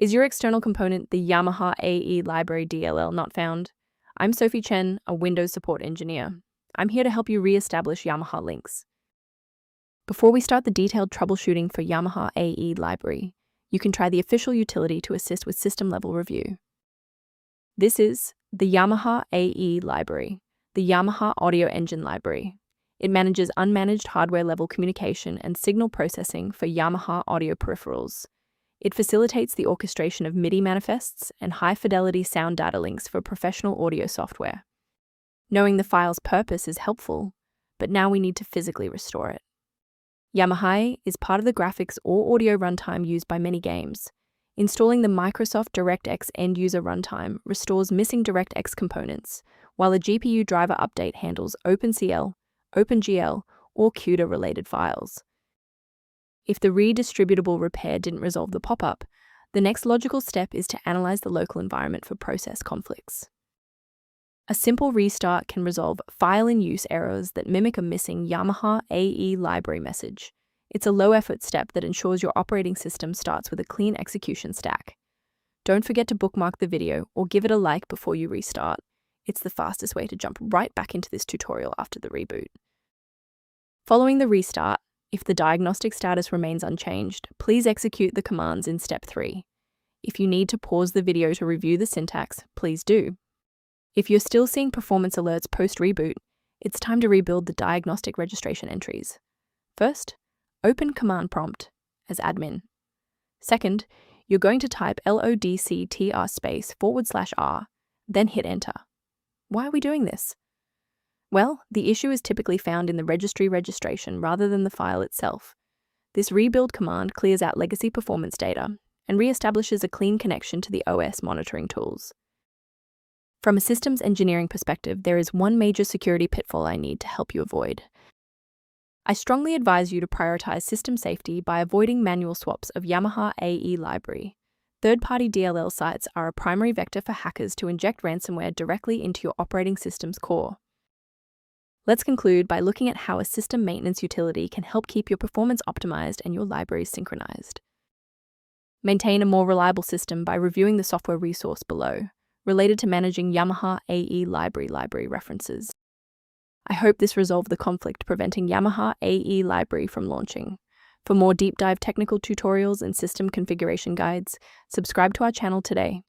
Is your external component the Yamaha AE Library DLL not found? I'm Sophie Chen, a Windows support engineer. I'm here to help you re-establish Yamaha links. Before we start the detailed troubleshooting for Yamaha AE Library, you can try the official utility to assist with system-level review. This is the Yamaha AE Library, the Yamaha Audio Engine library. It manages unmanaged hardware-level communication and signal processing for Yamaha audio peripherals. It facilitates the orchestration of MIDI manifests and high-fidelity sound data links for professional audio software. Knowing the file's purpose is helpful, but now we need to physically restore it. Yamahaae is part of the graphics or audio runtime used by many games. Installing the Microsoft DirectX end-user runtime restores missing DirectX components, while a GPU driver update handles OpenCL, OpenGL, or CUDA-related files. If the redistributable repair didn't resolve the pop-up, the next logical step is to analyze the local environment for process conflicts. A simple restart can resolve file-in-use errors that mimic a missing Yamaha AE library message. It's a low-effort step that ensures your operating system starts with a clean execution stack. Don't forget to bookmark the video or give it a like before you restart. It's the fastest way to jump right back into this tutorial after the reboot. Following the restart, if the diagnostic status remains unchanged, please execute the commands in Step 3. If you need to pause the video to review the syntax, please do. If you're still seeing performance alerts post-reboot, it's time to rebuild the diagnostic registration entries. First, open Command Prompt as admin. Second, you're going to type lodctr/R, then hit Enter. Why are we doing this? Well, the issue is typically found in the registry registration rather than the file itself. This rebuild command clears out legacy performance data and re-establishes a clean connection to the OS monitoring tools. From a systems engineering perspective, there is one major security pitfall I need to help you avoid. I strongly advise you to prioritize system safety by avoiding manual swaps of Yamaha AE library. Third-party DLL sites are a primary vector for hackers to inject ransomware directly into your operating system's core. Let's conclude by looking at how a system maintenance utility can help keep your performance optimized and your libraries synchronized. Maintain a more reliable system by reviewing the software resource below, related to managing Yamaha AE library references. I hope this resolved the conflict preventing Yamaha AE library from launching. For more deep dive technical tutorials and system configuration guides, subscribe to our channel today.